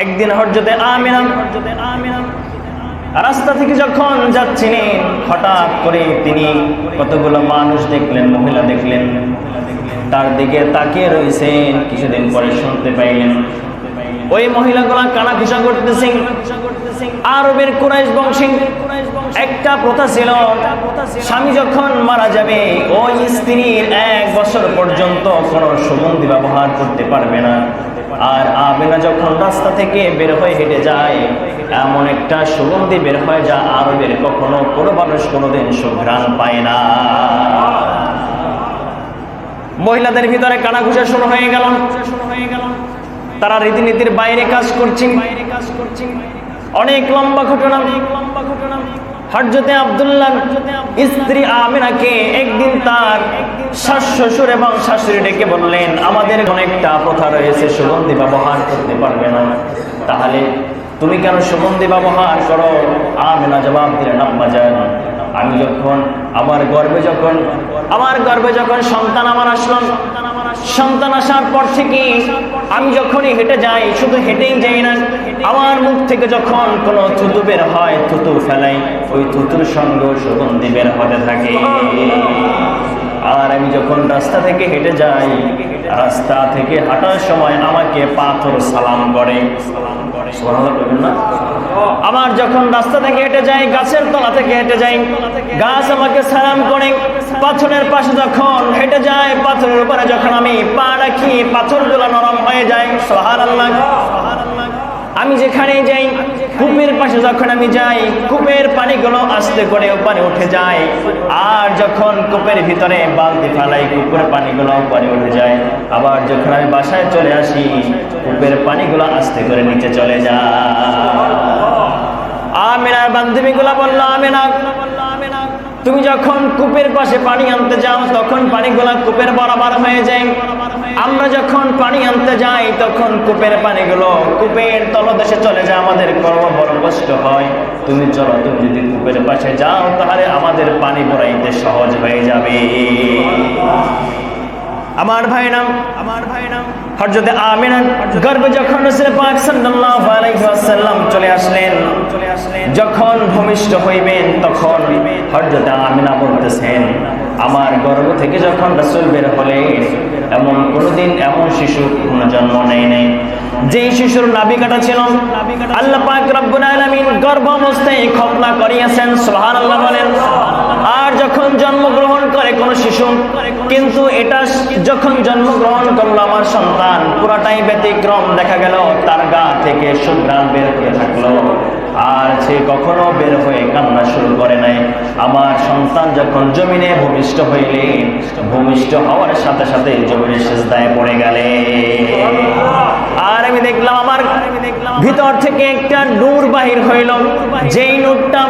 একদিন হযরতে আমিনা রাস্তা থেকে যখন যাচ্ছিলেন, হঠাৎ করে তিনি কতগুলো মানুষ দেখলেন, মহিলা দেখলেন, তার দিকে তাকিয়ে রয়েছেন। কিছুদিন পরে শুনতে পাইলেন ওই মহিলাগুলা কানাঘুষা করতেছে। আরবের কুরাইশ বংশী একটা প্রথা ছিল, স্বামী যখন মারা যাবে ওই স্ত্রীর 1 বছর পর্যন্ত কোনো সুগন্ধি ব্যবহার করতে পারবে না। আর আমিনা যখন রাস্তা থেকে বের হয়ে হেঁটে যায়, এমন একটা সুগন্ধি বের হয় যা আরবের কোনো মানুষ কোনোদিন সুঘ্রাণ পায় না। মহিলাদের ভিতরে কানাঘুষা শুরু হয়ে গেল। তারা রীতিনীতির বাইরে কাজ করছে। অনেক লম্বা ঘটনা। হযরতে আব্দুল্লাহ স্ত্রী আমিনাকে একদিন তার শ্বশুর এবং শাশুড়ি ডেকে বললেন, আমাদের অনেকটা প্রথা রয়েছে, সুগন্ধি ব্যবহার করতে পারবে না, তাহলে তুমি কেন সুগন্ধি ব্যবহার করো? আমিনা জবাব দিলেন, আম্মা জান, আমি যখন আমার গর্ভে যখন সন্তান আমার আসলো, সন্তান আসার পর থেকে আমি যখনই হেঁটে যাই, শুধু হেঁটেই যাই না, আমার মুখ থেকে যখন কোনো থুতু বের হয়, থুতু ফেলাই, ওই থুতুর সঙ্গে সুগন্ধি বের হতে থাকে। আর আমি যখন রাস্তা থেকে হেঁটে যাই, রাস্তা থেকে হাঁটার সময় আমাকে পাথর সালাম করে। আমার যখন রাস্তা থেকে হেঁটে যাই, গাছের তলা থেকে হেঁটে যাই, গাছ আমাকে সালাম করে। পাথরের পাশে যখন হেঁটে যায়, পাথরের উপরে যখন আমি পা রাখি, পাথরগুলো নরম হয়ে যায়। সুবহানাল্লাহ। আমি যেখানে যাই, কূপের পাশে যখন আমি যাই, কূপের পানিগুলো আস্তে করে উপরে উঠে যায়। আর যখন কূপের ভিতরে বালতি ফেলাই, কূপের পানিগুলো উপরে উঠে যায়। আবার যখন আমি বাসায় চলে আসি, কূপের পানিগুলো আস্তে করে নিচে চলে যায়। আমিনার বান্ধবীগুলো বলল, আমিনা, তুমি যখন কূপের পাশে পানি আনতে যাও, তখন পানিগুলো কূপের বরাবর হয়ে যায়। আমরা যখন পানি আনতে যাই, তখন কূপের পানিগুলো কূপের তলদেশে চলে যায়, আমাদের বড় কষ্ট হয়। তুমি চলো, তুমি যদি কূপের পাশে যাও, তাহলে আমাদের পানি ভরাইতে সহজ হয়ে যাবে। আমার ভাই নাম হযরতে আমিনা গর্ভে যখন রাসূল পাক সাল্লাল্লাহু আলাইহি ওয়াসাল্লাম চলে আসলেন, যখন ভূমিষ্ঠ হইবেন, তখন হযরতে আমিনা বলতেছেন, আমার গর্ভ থেকে যখন রাসূল বের হলেন, এমন কোনদিন এমন শিশু কোনো জন্ম নেয় নাই যেই শিশুর নাভি কাটা ছিল। আল্লাহ পাক রব্বুল আলামিন গর্ভ অবস্থায় খতনা করিয়েছেন। সুবহানাল্লাহ বলেন। আর যখন জন্মগ্রহণ করে কোন শিশু, কিন্তু এটা যখন জন্মগ্রহণ করলো আমার সন্তান, পুরাটাই ব্যতিক্রম। দেখা গেল তার গা থেকে সুঘ্রাণ বের হয়ে থাকলো, আর সে কখনো বের হয়ে কান্না শুরু করে নাই। আমার সন্তান যখন জমিনে ভূমিষ্ঠ হইলেন, ভূমিষ্ঠ হওয়ার সাথে সাথে জমিনের সিজদায় পড়ে গেলেন। আর আমি দেখলাম আমার ভিতর থেকে একটা নূর বাহির হইল। যেই নূরটা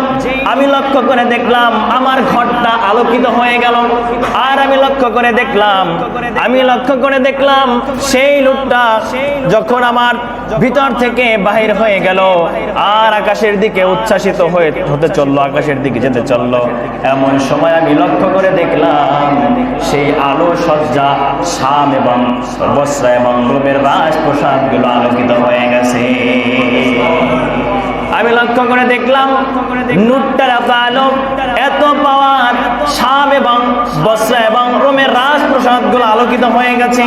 আমি লক্ষ্য করে দেখলাম, আমার ঘরটা আলোকিত হয়ে গেল। আর আমি লক্ষ্য করে দেখলাম সেই নূরটা যখন আমার ভিতর থেকে বাহির হয়ে গেল, আর আকাশের দিকে উচ্ছ্বাসিত হতে চললো, আকাশের দিকে যেতে চললো। এমন সময় আমি লক্ষ্য করে দেখলাম সেই আলো সজ্জা, শাম এবং বসরা এবং রোমের রাজপ্রাসাদগুলো আলোকিত হয়ে গেছে। আমি লক্ষ্য করে দেখলাম নূরটার এত আলো, এত পাওয়ার, শাম এবং বসরা এবং রোমের রাজপ্রাসাদগুলো আলোকিত হয়ে গেছে।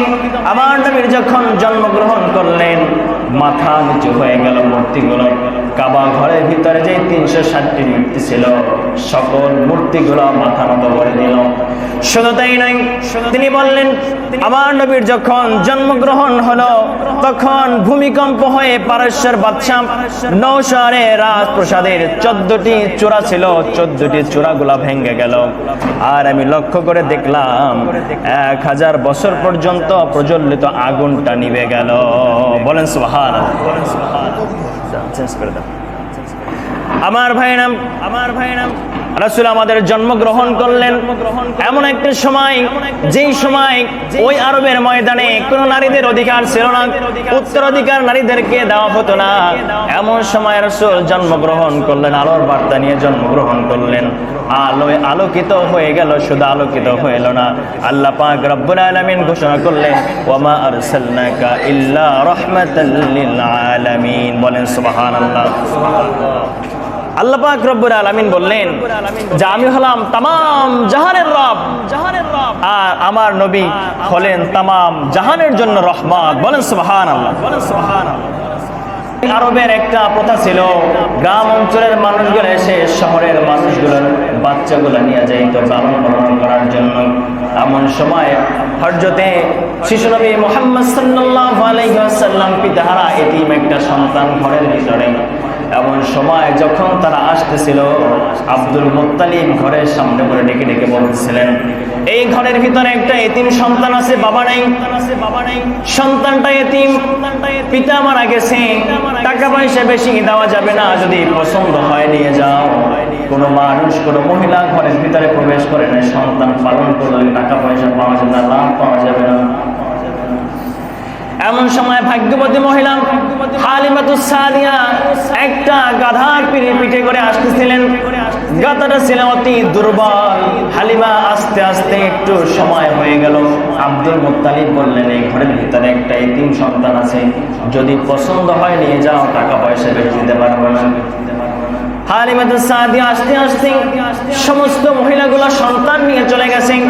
আমার নবীর যখন জন্মগ্রহণ করলেন, মাথা নিচু হয়ে গেল মূর্তিগুলো। কাবা ঘরের ভিতরে যে 360টি মূর্তি ছিল, সকল মূর্তিগুলো মাথা নত করে দিল। শুধু তাই নয়, তিনি বললেন, আমার নবীর যখন জন্মগ্রহণ হলো, তখন ভূমিকম্প হয়ে পারস্যের বাদশা নওশারের রাজপ্রাসাদের 14টি চূড়া ছিল, 14টি চূড়াগুলা ভেঙে গেল। আর আমি লক্ষ্য করে দেখলাম 1000 বছর পর্যন্ত প্রজ্বলিত আগুনটা নিভে গেল। বলেন সুবহানাল্লাহ। আমার ভাই নাম রাসূল আমাদের জন্মগ্রহণ করলেন এমন একটা সময়, যেই সময় ওই আরবের ময়দানে কোনো নারীদের অধিকার ছিল না, উত্তরাধিকার নারীদেরকে দেওয়া হতো না। এমন সময় রাসূল জন্মগ্রহণ করলেন, আলোর বার্তা নিয়ে জন্মগ্রহণ করলেন। আলোয় আলোকিত হয়ে গেল, শুধু আলোকিত হইল না, আল্লাহ পাক রব্বুল আলামিন ঘোষণা করলেন, ওয়ামা আরসালনাকা ইল্লা রাহমাতাল লিল আলামিন। বলেন সুবহানাল্লাহ। আল্লাহ পাক রব্বুল আলামিন বললেন যে আমি হলাম তামাম জাহানের রব, আর আমার নবী হলেন তামাম জাহানের জন্য রহমত। বলেন সুবহানাল্লাহ। আরবের একটা প্রথা ছিল, গ্রাম অঞ্চলের মানুষগুলো এসে শহরের মানুষগুলোর বাচ্চাগুলো নিয়ে যাইত লালন পালন করার জন্য। এমন সময় হযরতে শিশু নবী মুহাম্মদ সাল্লাল্লাহু আলাইহি ওয়াসাল্লাম পিতাহারা এতিম একটা সন্তান ঘরের ভিতরে। এমন সময় যখন তারা আসতেছিল, আব্দুল মুত্তালিব ঘরের সামনে করে ডেকে ডেকে বলতেছিলেন, এই ঘরের ভিতরে একটা এতিম সন্তান আছে, বাবা নাই। সন্তানটা এতিম, পিতা মারা গেছে, টাকা পয়সা বেশি দেওয়া যাবে না, যদি পছন্দ হয় নিয়ে যাও। কোনো মানুষ, কোনো মহিলা ঘরের ভিতরে প্রবেশ করে না, সন্তান পালন করলে টাকা পয়সা পাওয়া যাবে না, লাভ পাওয়া যাবে না। এমন সময় ভাগ্যবতী মহিলা হালিমাতুস সাদিয়া একটা গাধার পিঠে করে আসতেছিলেন। গাধাটা ছিল অতি দুর্বল। হালিমা আস্তে আস্তে একটু সময় হয়ে গেল। আব্দুল মুত্তালিব বললেন, এই ঘরের ভিতরে একটা এতিম সন্তান আছে, যদি পছন্দ হয় নিয়ে যাও, টাকা পয়সা বেশি দিতে পারবো না। হালিমাতুস সাদিয়া আস্তে আস্তে সমস্ত মহিলাগুলো সন্তান নিয়ে চলে গেছেন।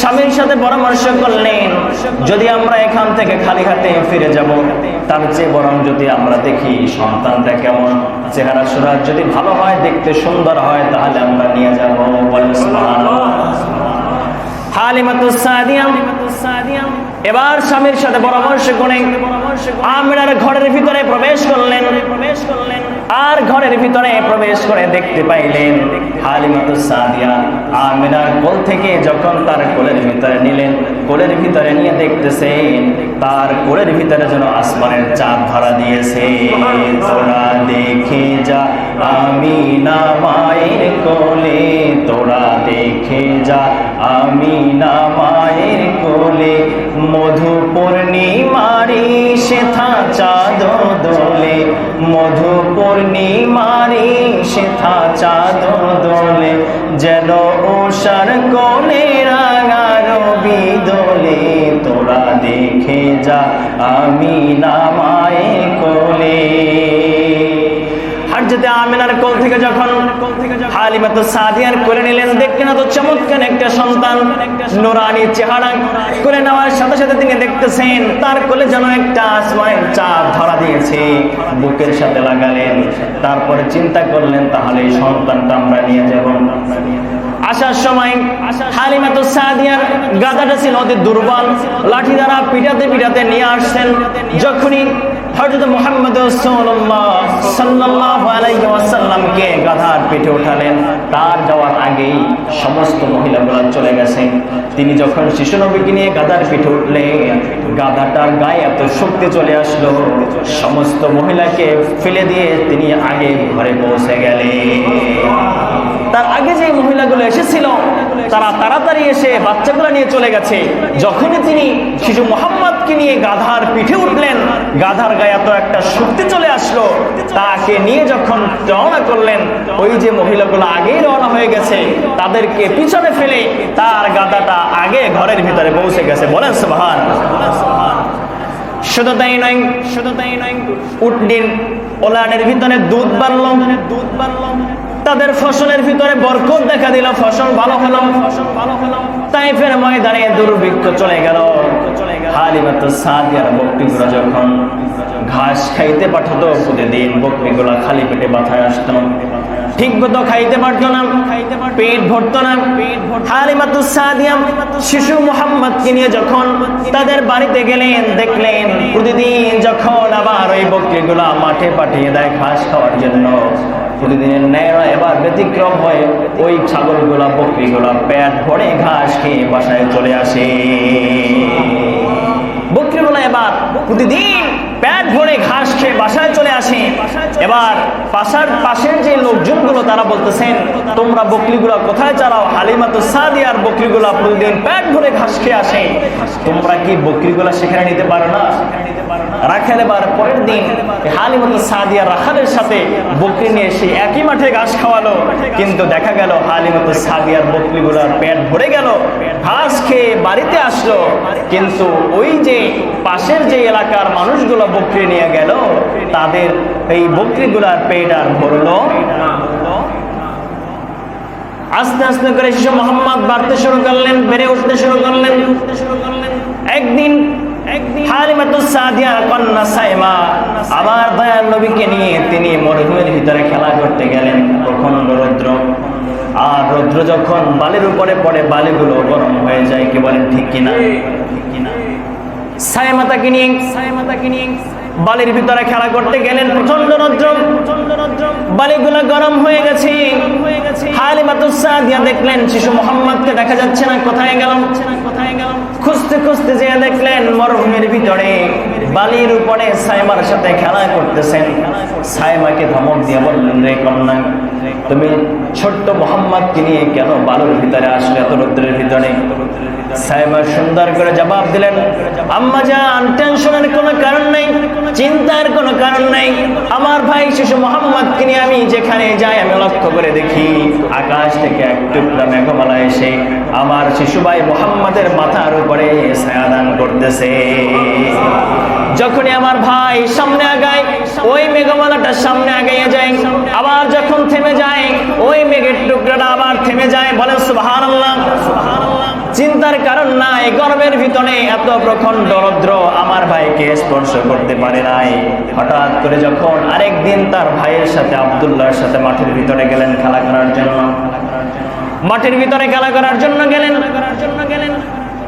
স্বামীর সাথে পরামর্শ করলেন, যদি আমরা এখান থেকে খালি হাতে ফিরে যাব, তার চেয়ে বরং যদি আমরা দেখি সন্তানটা কেমন, চেহারা সুরাত যদি ভালো হয়, দেখতে সুন্দর হয়, তাহলে আমরা নিয়ে যাব। বলেন সুবহানাল্লাহ। হালিমাতুস সাদিয়া এবার স্বামীর সাথে পরামর্শ করে আমিনার ঘরের ভিতরে প্রবেশ করলেন। আর ঘরের ভিতরে প্রবেশ করে দেখতে পাইলেন হালিমাতুস সাদিয়া আমিনার কোল থেকে যখন তার কোলের ভিতরে নিলেন, কোলের ভিতরে নিয়ে দেখতেছেন তার কোলের ভিতরে যেন আসমানের চাঁদ ধরা দিয়েছে। তোরা দেখে যা আমিনা মায়ের কোলে, তোরা দেখে যা আমিনা মায়ের কোলে, মধু পূর্ণিমারি সেথা চাঁদ দোলে, মধু পূর্ণিমারি সেথা চাঁদ দোলে, যেন উষার কোলে রাঙা রবি দোলে, তোরা দেখে যা আমিনা মায়ের কোলে। হযরতে আমিনার কোল থেকে যখন হালিমাতুস সাদিয়ার কোলে নিলেন, দেখলেন তো চমৎকার একটা সন্তান, নূরানি চেহারা। কোলে নেওয়ার সাথে সাথে তিনি দেখতেছেন তার কোলে যেন একটা আসমানের চাঁদ ধরা দিয়েছে। বুকের সাথে লাগালেন, তারপরে চিন্তা করলেন তাহলে এই সন্তানটা আমরা নিয়ে যাব। আসার সময় হালিমাতুস সাদিয়ার গাধাটা ছিল অতি দুর্বল, লাঠি দ্বারা পিটাতে পিটাতে নিয়ে আসছেন। যখনই হযরত মুহাম্মদ রাসূলুল্লাহ সাল্লাল্লাহু আলাইহি ওয়াসাল্লামকে গাধার পিঠে উঠালেন, তার যাওয়ার আগেই সমস্ত মহিলাগুলো চলে গেছেন। তিনি যখন শিশু নবীকে নিয়ে গাধার পিঠে উঠলেন, গাধাটার গায়ে এত শক্তি চলে আসলো, সমস্ত মহিলাকে ফেলে দিয়ে তিনি আগে ঘরে পৌঁছে গেলেন। তার আগে যে মহিলাগুলো এসেছিল তারা তাড়াতাড়ি এসে বাচ্চাগুলো নিয়ে চলে গেছে। যখনই তিনি শিশু মুহাম্মদকে নিয়ে গাধার পিঠে উঠলেন, গাধার গায়ে এত একটা শক্তি চলে আসলো, তাকে নিয়ে যখন রওনা করলেন, ওই যে মহিলাগুলো আগেই রওনা হয়ে গেছে, তাদেরকে পিছনে ফেলে তার গাধাটা আগে ঘরের ভিতরে পৌঁছে গেছে। বলেন সুবহানাল্লাহ। শুধু তাই নয়, উটনির ওলানের ভিতরে দুধ বাড়লো, তাদের ফসলের ভিতরে বরকত দেখা দিল, ফসল ভালো হলো। তাইফের ময়দানে দুর্ভিক্ষ চলে গেল। হালিমাতুস সাদিয়ার বকরিগুলো যখন ঘাস খাইতে পাঠাতো, প্রতিদিন বকরিগুলো খালি পেটে বাথায় আসতো, ঠিক মতো খাইতে পারতো না, পেট ভরতো না। হালিমাতুস সাদিয়া শিশু মুহাম্মদকে নিয়ে যখন তাদের বাড়িতে গেলেন, দেখলেন প্রতিদিন যখন আবার ওই বকরিগুলো মাঠে পাঠিয়ে দেয় ঘাস খাওয়ার জন্য, প্রতিদিনের ন্যায় এবার ব্যতিক্রম হয়ে ওই ছাগলগুলা বকরিগুলা পেট ভরে ঘাস খেয়ে বাসায় চলে আসে। বকরিগুলা এবার প্রতিদিন পেট ভরে ঘাস খেয়ে বাসায় চলে আসে। এবার পাশের যে লোকজনগুলো তারা বলতেছেন, তোমরা বকরিগুলো কোথায় চালাও? হালিমাতুস সাদিয়ার বকরিগুলো প্রতিদিন পেট ভরে ঘাস খেয়ে আসে, তোমরা কি বকরিগুলো সেখানে নিতে পারো না? রাখাল এবার পরের দিন হালিমাতুস সাদিয়া রাখালের সাথে বকরি নিয়ে এসে একই মাঠে ঘাস খাওয়ালো, কিন্তু দেখা গেল হালিমাতুস সাদিয়ার বকরিগুলোর পেট ভরে গেল, ঘাস খেয়ে বাড়িতে আসলো, কিন্তু ওই যে পাশের যে এলাকার মানুষগুলো বকরি নিয়ে গেল, তাদের এই বকরিগুলোর পেট আর ভরলো না। আস্তে আস্তে করে শিশু মোহাম্মদ বাড়তে শুরু করলেন, বেড়ে উঠতে শুরু করলেন। একদিন হালিমাতুস সাদিয়ার কন্যা সাইমা আমার দয়াল নবীকে নিয়ে তিনি মরুভূমির ভিতরে খেলা করতে গেলেন। প্রখণ্ড রৌদ্র, আর রৌদ্র যখন বালির উপরে পড়ে বালিগুলো গরম হয়ে যায়, কি বলেন ঠিক কিনা? সাইমা তাকে নিয়ে বালির ভিতরে খেলা করতে গেলেন। প্রচন্ড রৌদ্র, বালিগুলো গরম হয়ে গেছে। হালিমাতুস সাদিয়া দেখলেন শিশু মুহাম্মদকে দেখা যাচ্ছে না, কোথায় গেল? খুঁজতে খুঁজতে যেয়ে দেখলেন মরুভূমির ভিতরে বালির উপরে সাইমার সাথে খেলা করতেছেন। সাইমাকে ধমক দিয়ে বললেন, রে কন্যা, তুমি ছোট্ট মুহাম্মদকে নিয়ে কেন বালুর ভিতরে আসলে এত রৌদ্রের ভিতরে? সাইমা সুন্দর করে জবাব দিলেন, আম্মা জান, টেনশনের কোনো কারণ নাই, চিন্তার কোনো কারণ নাই। আমার ভাই শিশু মুহাম্মদকে নিয়ে আমি যেখানে যাই আমি লক্ষ্য করে দেখি আকাশ থেকে এক টুকরা মেঘমালা এসে আমার শিশু ভাই মুহাম্মদের মাথার উপরে ছায়া দান করতেছে। যখনই আমার ভাই সামনে আগায় ওই মেঘমালাটা সামনে আগাইয়া যায়, আবার যখন থেমে যায় ওই মেঘের টুকরাটা আবার থেমে যায়। বলে সুবহানাল্লাহ। চিন্তার কারণ নাই, গর্বের ভিতরে এত প্রখণ্ড রৌদ্র আমার ভাইকে স্পর্শ করতে পারে নাই। হঠাৎ করে যখন আরেকদিন তার ভাইয়ের সাথে আব্দুল্লাহর সাথে মাঠের ভিতরে গেলেন খেলা করার জন্য, মাঠের ভিতরে খেলা করার জন্য গেলেন।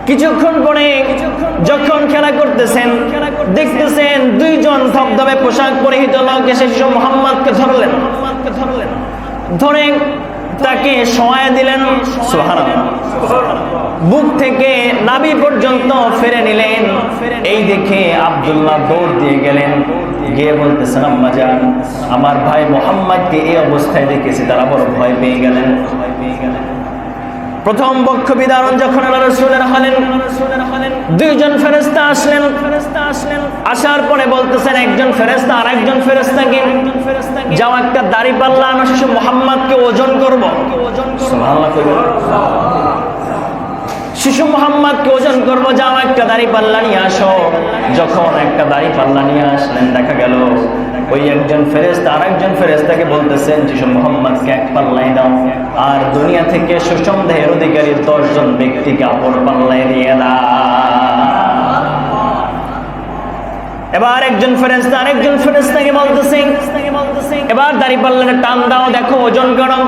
কিছুক্ষণ পরে যখন খেলা করতেছেন দেখতেছেন দুইজন ধবধবে পোশাক পরিহিত লোক এসে শিশু মুহাম্মদকে ধরলেন, ধরে তাকে শোয়া দিলেন। সুবহানাল্লাহ। বুক থেকে নাভি পর্যন্ত ফেরে নিলেন। এই দেখে আব্দুল্লাহ দৌড় দিয়ে গেলেন, গিয়ে বলতেছেন, আম্মা জান, আমার ভাই মুহাম্মদকে এই অবস্থায় দেখেছি। তারা বড় ভয় পেয়ে গেলেন। প্রথম বক্ষ বিদারণ যখন আল্লাহ রাসূলের হলেন, দুইজন ফেরেশতা আসলেন। আসার পরে বলতেছেন একজন ফেরেশতা আর একজন ফেরেশতাকে, যাও একটা দাড়ি পাল্লা আনো, শিশু মুহাম্মদকে ওজন করব। সুবহানাল্লাহ। শিশু মুহাম্মদকে ওজন করব, যাও একটা দাড়ি পাল্লা নিয়ে আসো। যখন একটা দাড়ি পাল্লা নিয়ে আসলেন দেখা গেল ওই একজন ফেরেশতা আর একজন ফেরেশতাকে বলতেছেন, শিশু মুহাম্মদকে এক পাল্লায় দাও, আর দুনিয়া থেকে সুসন্দেহের অধিকারী 10 জন ব্যক্তিকে অপর পাল্লায় দিয়ে দাও। এবার একজন ফেরেশতা আরেকজন ফেরেশতাকে বলতেছেন, এবার দাড়িপাল্লাটা টান দাও, দেখো ওজন করো।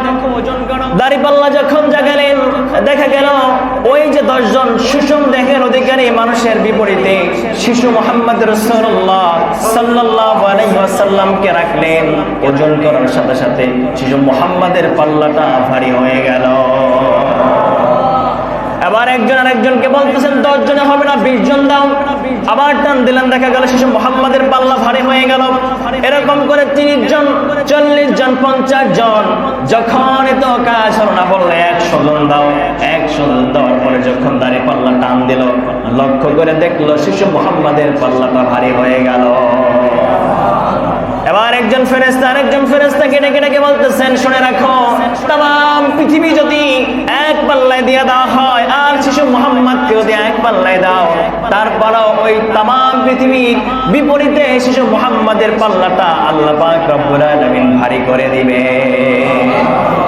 দাড়িপাল্লা যখন জাগালেন দেখা গেল ওই যে 10 জন সুসন্দেহের অধিকারী মানুষের বিপরীতে শিশু মুহাম্মদ রাসূলুল্লাহ সাল্লাল্লাহু আলাইহি ওয়াসাল্লামকে রাখলেন। ওজন করার সাথে সাথে শিশু মুহাম্মাদের পাল্লাটা ভারী হয়ে গেল। আবার একজন আরেকজনকে বলতেছেন 10 জনে হবে না, 20 জন দাও। আবার টান দিলেন, দেখা গেল শিশু মুহাম্মাদের পাল্লা ভারী হয়ে গেল। এরকম করে 30 জন, 40 জন, 50 জন, যখন এত কাজ হলো না বললে 100 জন দাও। 100 জন দেওয়ার পরে যখন দাড়ি পাল্লা টান দিল, লক্ষ্য করে দেখলো শিশু মুহাম্মাদের পাল্লাটা ভারী হয়ে গেল। এবার একজন ফেরেশতা আরেকজন ফেরেশতাকে ডেকে ডেকে বলতেছেন, শুনে রাখো, তাম পৃথিবী যদি এক পাল্লায় দিয়ে দেওয়া হয় আর শিশু মুহাম্মদকে যদি এক পাল্লায় দাও, তারপরও ওই তাম পৃথিবীর বিপরীতে শিশু মুহাম্মদের পাল্লাটা আল্লাহ পাক রব্বুল আলামিন ভারী করে দিবে।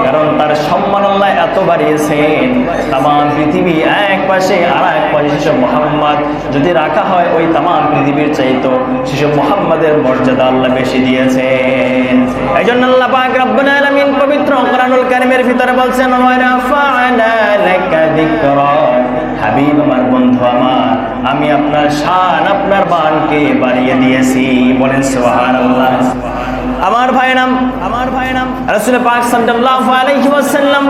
কারণ তার সম্মান আল্লাহ এত বাড়িয়েছেন, তাম পৃথিবী এক পাশে আর এক পাশে শিশু মুহাম্মদ যদি রাখা হয় ওই তাম পৃথিবীর চাইতো শিশু মুহাম্মদের মর্যাদা আল্লাহ বেশি দিয়েছেন। এইজন্য আল্লাহ পাক রব্বুল আলামিন পবিত্র কোরআনুল কারীমের ভিতরে বলছেন, ওয়া রাফা'না লাকা যিকরাক, হাবিব আমার, বন্ধু আমার, আমি আপনার শান, আপনার বানকে বাড়িয়ে দিয়েছি। বলেন সুবহানাল্লাহ। আমার ভাইরাম রাসূল পাক সাল্লাল্লাহু আলাইহি ওয়াসাল্লাম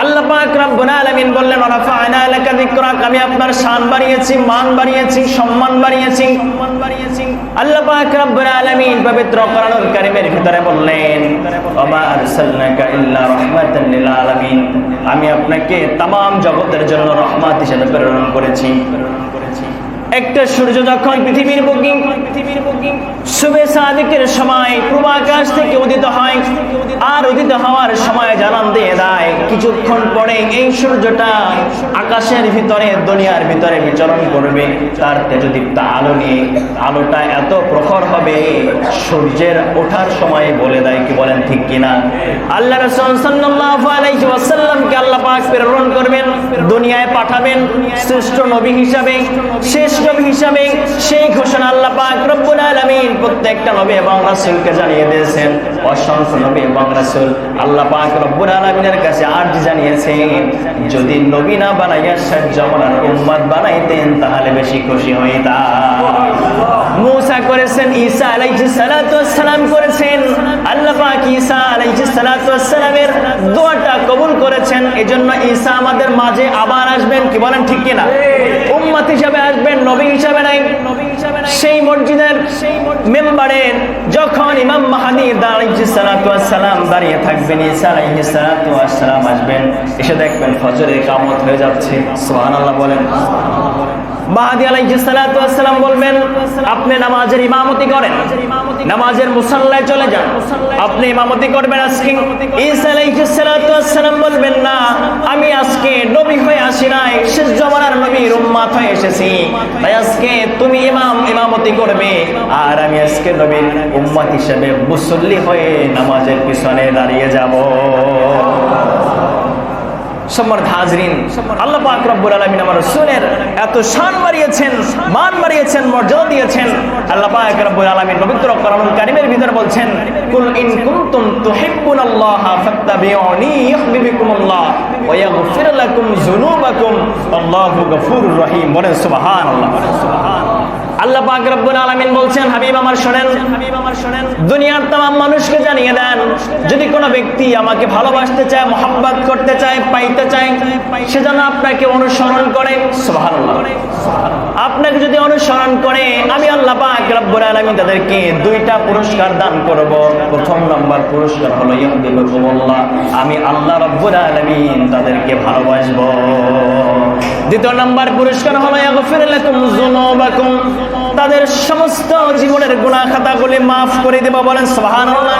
আল্লাহ পাক রব্বুল আলামিন বললেন রাফা'না লাকা যিকরাক, আমি আপনার শান বাড়িয়েছি, মান বাড়িয়েছি, সম্মান বাড়িয়েছি। আল্লাহ পাক রব্বুল আলামিন পবিত্র কোরআনুল কারীমের ভিতরে বললেন ওয়া আরসালনাকা ইল্লা রাহমাতাল লিল আলামিন, আমি আপনাকে तमाम জগতের জন্য রহমত হিসেবে প্রেরণ করেছি। একটা সূর্য যখন পৃথিবীর বুকে শুভে সাদিকের সময় পূর্ব আকাশ থেকে উদিত হয়, আর উদিত হওয়ার সময় জানান দিয়ে দেয় কিছুক্ষণ পরে এই সূর্যটা আকাশের ভিতরে দুনিয়ার ভিতরে বিচরণ করবে তার তেজদীপ্ত আলো নিয়ে। আলোটা এত প্রখর হবে সূর্যের ওঠার সময় বলে দেয়, কি বলেন ঠিক কিনা? আল্লাহ রাসূল সাল্লাল্লাহু আলাইহি ওয়াসাল্লামকে আল্লাহ পাক প্রেরণ করবেন, দুনিয়ায় পাঠাবেন শ্রেষ্ঠ নবী হিসাবে, শেষ নবী হিসাবে। সেই ঘোষণা আল্লাহ পাক রব্বুল আলামিন প্রত্যেকটা নবী এবং রাসূলকে জানিয়ে দিয়েছেন। অসংখ্য নবী এবং রাসূল আল্লাহ পাক রব্বুল আলামিনের কাছে আরজি জানিয়েছেন, যদি নবী না বানাইয়া শেষ জামানার উম্মত বানাইতেন তাহলে বেশি খুশি হইতাম। মুসা করেছেন, ঈসা আলাইহিস সালাতু ওয়াস সালাম করেছেন। আল্লাহ পাক ঈসা আলাইহিস সালাতু ওয়াস সালামের দোয়াটা কবুল করেছেন। এজন্য ঈসা আমাদের মাঝে আবার আসবেন, কি বলেন ঠিক কিনা? উম্মত হিসেবে আসবেন, নবী হিসেবে নাই। সেই মসজিদের মেম্বারে যখন ইমাম মাহদী আলাইহিস সালাতু ওয়াস সালাম দাঁড়িয়ে থাকবেন, ঈসা আলাইহিস সালাতু ওয়াস সালাম আসবেন, এসে দেখবেন ফজরের ইকামত হয়ে যাচ্ছে। সুবহানাল্লাহ বলেন। মাহদী আলাইহিস সালাতু ওয়াস সালাম বলবেন, আপনি নামাজের ইমামতি করেন, নামাজের মুসাল্লায় চলে যান, আপনি ইমামতি করবেন আজকে। ঈসা আলাইহিস সালাতু ওয়াস সালাম বলবেন, না, আমি আজকে নবী হয়ে আসি নাই, শেষ জামানার নবীর উম্মত হয়ে এসেছি, তাই আজকে তুমি ইমামতি করবে, আর আমি আজকে নবীর উম্মত হিসেবে মুসল্লি হয়ে নামাজের পিছনে দাঁড়িয়ে যাব। সম্মানিত হাজরিন, আল্লাহ পাক রব্বুল আলামিন আমার রাসূলের এত শান বাড়িয়েছেন, মান বাড়িয়েছেন, মর্যাদা দিয়েছেন। আল্লাহ পাক রব্বুল আলামিন পবিত্র কোরআনুল কারীমের ভিতর বলছেন, কুল ইন কুনতুম তুহিব্বুনাল্লাহা ফাত্তাবিউনি ইউহিব্বুকুমুল্লাহ ওয়া ইয়াগফির লাকুম যুনুবাকুম আল্লাহু গফুরুর রহিম। বলেন সুবহানাল্লাহ। আল্লাহ পাক রব্বুল আলামিন বলছেন, হাবিব আমার শুনেন, দুনিয়ার तमाम মানুষকে জানিয়ে দেন, যদি কোনো ব্যক্তি আমাকে ভালোবাসতে চায়, মহব্বত করতে চায়, পাইতে চায়, সে যেন আপনাকে অনুসরণ করে। সুবহানাল্লাহ। আপনাকে যদি অনুসরণ করে, আমি আল্লাহ পাক রব্বুল আলামিন তাদেরকে দুইটা পুরস্কার দান করব। প্রথম নম্বর পুরস্কার হলো ইউহিব্বুকুমুল্লাহ, আমি আল্লাহ রব্বুল আলামিন তাদেরকে ভালোবাসবো। দ্বিতীয় নম্বর পুরস্কার হলো ইয়াগফির লাকুম যুনুবাকুম, তাদের সমস্ত জীবনের গুনাহ খাতাগুলি মাফ করে দেব। বলেন সুবহানাল্লাহ।